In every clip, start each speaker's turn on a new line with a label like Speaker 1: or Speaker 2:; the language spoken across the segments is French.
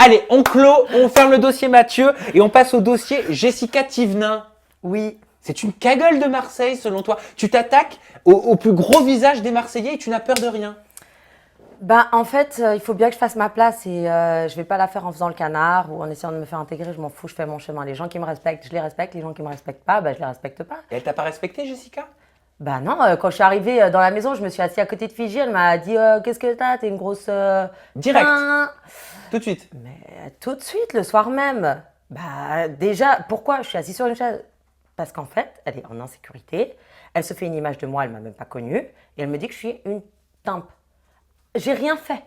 Speaker 1: Allez, on clôt, on ferme le dossier Mathieu et on passe au dossier Jessica Thivenin.
Speaker 2: Oui.
Speaker 1: C'est une cagole de Marseille selon toi. Tu t'attaques au plus gros visage des Marseillais et tu n'as peur de rien.
Speaker 2: Bah, en fait, il faut bien que je fasse ma place et je vais pas la faire en faisant le canard ou en essayant de me faire intégrer. Je m'en fous, je fais mon chemin. Les gens qui me respectent, je les respecte. Les gens qui me respectent pas, bah, je les respecte pas.
Speaker 1: Et elle t'a pas respecté, Jessica?
Speaker 2: Bah non, quand je suis arrivée dans la maison, je me suis assise à côté de Fiji. Elle m'a dit qu'est-ce que t'as? T'es une grosse.
Speaker 1: Direct,
Speaker 2: Hein.
Speaker 1: tout de suite.
Speaker 2: Mais tout de suite, le soir même. Bah déjà, pourquoi je suis assise sur une chaise? Parce qu'en fait, elle est en insécurité. Elle se fait une image de moi, elle m'a même pas connue. Et elle me dit que je suis une timpe. J'ai rien fait.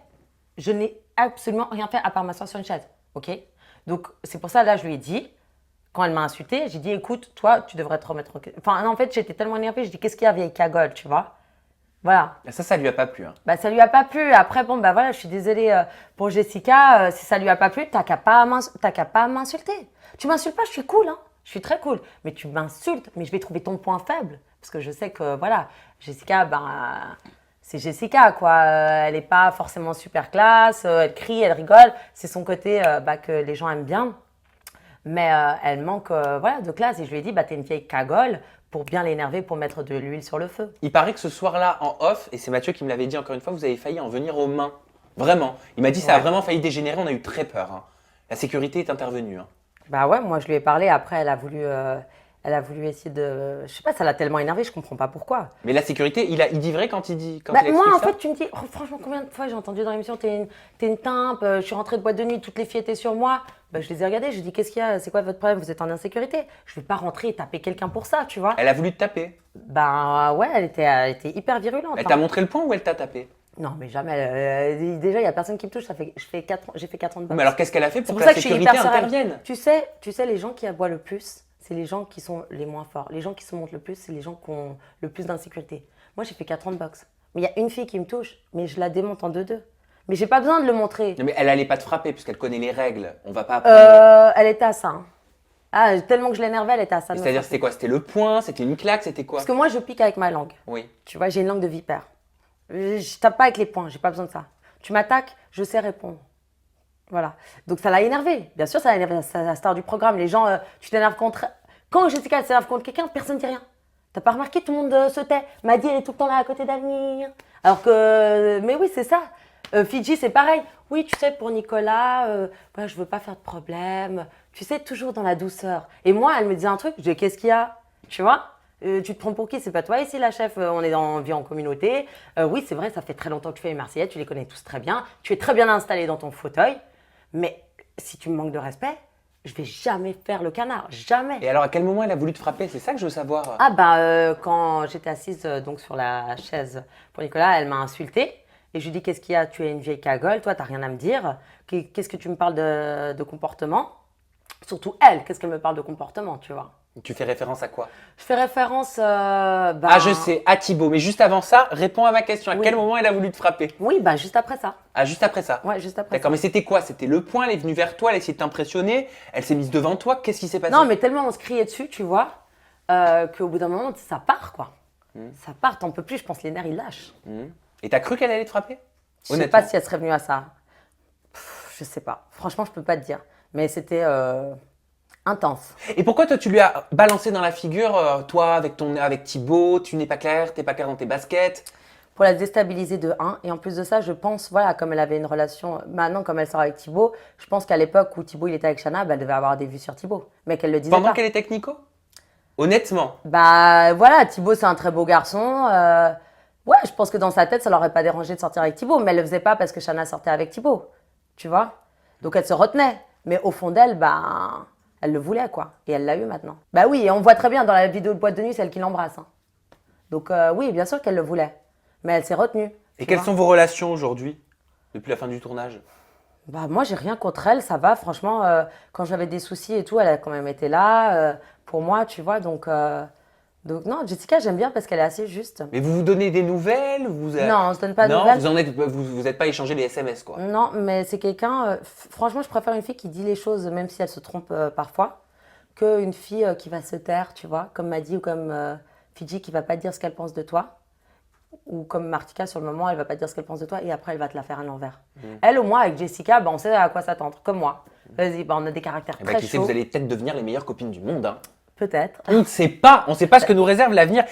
Speaker 2: Je n'ai absolument rien fait à part m'asseoir sur une chaise. Ok? Donc, c'est pour ça, là, je lui ai dit, quand elle m'a insultée, j'ai dit, écoute, toi, tu devrais te remettre en question. Enfin, non, en fait, j'étais tellement énervée, j'ai dit, qu'est-ce qu'il y a, vieille cagole, tu vois? Voilà.
Speaker 1: Ça lui a pas plu. Hein.
Speaker 2: Bah, ça lui a pas plu. Après, bon, bah voilà, je suis désolée pour Jessica. Si ça lui a pas plu, t'as qu'à pas m'insulter. Tu m'insultes pas, je suis cool, hein. Je suis très cool. Mais tu m'insultes, mais je vais trouver ton point faible. Parce que je sais que, voilà, Jessica, c'est Jessica, quoi. Elle n'est pas forcément super classe. Elle crie, elle rigole. C'est son côté que les gens aiment bien. Mais elle manque voilà, de classe. Et je lui ai dit, t'es une vieille cagole pour bien l'énerver, pour mettre de l'huile sur le feu.
Speaker 1: Il paraît que ce soir-là, en off, et c'est Mathieu qui me l'avait dit encore une fois, vous avez failli en venir aux mains. Vraiment. Il m'a dit ça a
Speaker 2: Ouais.
Speaker 1: vraiment failli dégénérer, on a eu très peur. Hein. La sécurité est intervenue. Hein.
Speaker 2: Bah ouais, moi je lui ai parlé. Après, elle a voulu essayer de. Je sais pas, ça l'a tellement énervé, je comprends pas pourquoi.
Speaker 1: Mais la sécurité, il dit vrai quand il dit quand
Speaker 2: Bah,
Speaker 1: il
Speaker 2: moi,
Speaker 1: explique
Speaker 2: en
Speaker 1: ça.
Speaker 2: fait, tu me dis, oh, franchement, combien de fois j'ai entendu dans l'émission, t'es une timpe, je suis rentrée de boîte de nuit, toutes les filles étaient sur moi. Bah, je les ai regardées, je dis, qu'est-ce qu'il y a, c'est quoi votre problème, vous êtes en insécurité? Je vais pas rentrer et taper quelqu'un pour ça, tu vois.
Speaker 1: Elle a voulu te taper.
Speaker 2: Bah ouais, elle était hyper virulente.
Speaker 1: Elle
Speaker 2: hein.
Speaker 1: t'a montré le point ou elle t'a tapé?
Speaker 2: Non, mais jamais. Déjà, il y a personne qui me touche, j'ai fait 4 ans de boxe.
Speaker 1: Mais alors qu'est-ce qu'elle a fait
Speaker 2: C'est
Speaker 1: pour
Speaker 2: pour
Speaker 1: que
Speaker 2: ça
Speaker 1: la
Speaker 2: que je suis
Speaker 1: sécurité
Speaker 2: hyper sereine.
Speaker 1: intervienne?
Speaker 2: Tu sais, les gens qui aboient le plus, c'est les gens qui sont les moins forts. Les gens qui se montrent le plus, c'est les gens qui ont le plus d'insécurité. Moi, j'ai fait 4 ans de boxe. Mais il y a une fille qui me touche, mais je la démonte en 2-2. Mais j'ai pas besoin de le montrer.
Speaker 1: Non mais elle allait pas te frapper puisqu'elle connaît les règles. On va pas apprendre.
Speaker 2: Elle était à ça. hein. Ah, tellement que je l'énervais, elle était à ça. de me
Speaker 1: C'est-à-dire
Speaker 2: frapper.
Speaker 1: c'était quoi? C'était le poing? C'était une claque? C'était quoi?
Speaker 2: Parce que moi, je pique avec ma langue.
Speaker 1: Oui.
Speaker 2: Tu vois, j'ai une langue de vipère. Je tape pas avec les poings, j'ai pas besoin de ça. Tu m'attaques, je sais répondre. Voilà. Donc ça l'a énervé. Bien sûr, ça l'a énervé. C'est la star du programme. Les gens, tu t'énerves contre. Quand Jessica s'énerve contre quelqu'un, personne ne dit rien. T'as pas remarqué, tout le monde se tait. Maddy, elle est tout le temps là à côté d'Avenir. Alors que. Mais oui, c'est ça. Fidji, c'est pareil. Oui, tu sais, pour Nicolas, voilà, je veux pas faire de problème. Tu sais, toujours dans la douceur. Et moi, elle me disait un truc, je dis, qu'est-ce qu'il y a? Tu vois? Tu te prends pour qui? C'est pas toi ici la chef, on vit en communauté. Oui, c'est vrai, ça fait très longtemps que tu fais les Marseillais, tu les connais tous très bien. Tu es très bien installé dans ton fauteuil. Mais si tu me manques de respect, je vais jamais faire le canard. Jamais.
Speaker 1: Et alors à quel moment elle a voulu te frapper? C'est ça que je veux savoir.
Speaker 2: Ah quand j'étais assise donc sur la chaise pour Nicolas, elle m'a insultée. Et je lui dis, qu'est-ce qu'il y a? Tu es une vieille cagole, toi, t'as rien à me dire. Qu'est-ce que tu me parles de comportement? Surtout elle, qu'est-ce qu'elle me parle de comportement, tu vois?
Speaker 1: Tu fais référence à quoi?
Speaker 2: Je fais référence.
Speaker 1: Ah je sais, à Thibaut. Mais juste avant ça, réponds à ma question. À
Speaker 2: Oui.
Speaker 1: quel moment elle a voulu te frapper?
Speaker 2: Oui, juste après ça.
Speaker 1: Ah juste après ça.
Speaker 2: Ouais, juste après
Speaker 1: D'accord,
Speaker 2: ça.
Speaker 1: mais c'était quoi? C'était le point, elle est venue vers toi, elle a essayé de t'impressionner, elle s'est mise devant toi, qu'est-ce qui s'est passé?
Speaker 2: Non, mais tellement on se criait dessus, tu vois, qu'au bout d'un moment, ça part, quoi. Ça part, t'en peux plus, je pense, les nerfs, ils lâchent.
Speaker 1: Et t'as cru qu'elle allait te frapper?
Speaker 2: Je sais pas si elle serait venue à ça. Je sais pas. Franchement, je peux pas te dire. Mais c'était intense.
Speaker 1: Et pourquoi toi tu lui as balancé dans la figure, toi avec Thibaut, tu n'es pas clair dans tes baskets?
Speaker 2: Pour la déstabiliser de 1. Et en plus de ça, je pense, voilà, comme elle avait une relation, maintenant, comme elle sort avec Thibaut, je pense qu'à l'époque où Thibaut il était avec Shana, elle devait avoir des vues sur Thibaut. Mais qu'elle le disait
Speaker 1: Pendant
Speaker 2: pas.
Speaker 1: qu'elle est technico? Honnêtement.
Speaker 2: Bah voilà, Thibaut c'est un très beau garçon. Ouais, je pense que dans sa tête, ça l'aurait pas dérangé de sortir avec Thibaut, mais elle le faisait pas parce que Shana sortait avec Thibaut, tu vois. Donc elle se retenait, mais au fond d'elle, elle le voulait quoi, et elle l'a eu maintenant. Bah oui, et on voit très bien dans la vidéo de boîte de nuit, c'est elle qui l'embrasse. hein. Donc oui, bien sûr qu'elle le voulait, mais elle s'est retenue.
Speaker 1: Et
Speaker 2: tu
Speaker 1: quelles
Speaker 2: vois.
Speaker 1: sont vos relations aujourd'hui, depuis la fin du tournage?
Speaker 2: Bah moi j'ai rien contre elle, ça va. Franchement, quand j'avais des soucis et tout, elle a quand même été là pour moi, tu vois. Donc non, Jessica j'aime bien parce qu'elle est assez juste.
Speaker 1: Mais vous vous donnez des nouvelles?
Speaker 2: Non, on se donne pas de
Speaker 1: Non,
Speaker 2: nouvelles.
Speaker 1: vous êtes pas échangé les SMS quoi.
Speaker 2: Non, mais c'est quelqu'un. Franchement, je préfère une fille qui dit les choses, même si elle se trompe parfois, qu'une fille qui va se taire, tu vois, comme Maddy ou comme Fidji qui va pas dire ce qu'elle pense de toi. Ou comme Martika, sur le moment, elle va pas te dire ce qu'elle pense de toi et après, elle va te la faire à l'envers. Elle, au moins, avec Jessica, on sait à quoi s'attendre, comme moi. Vas-y, on a des caractères
Speaker 1: Eh ben,
Speaker 2: très
Speaker 1: qui sait,
Speaker 2: chauds.
Speaker 1: vous allez peut-être devenir les meilleures copines du monde. Hein.
Speaker 2: Peut-être.
Speaker 1: On ne sait pas ce que nous réserve l'avenir.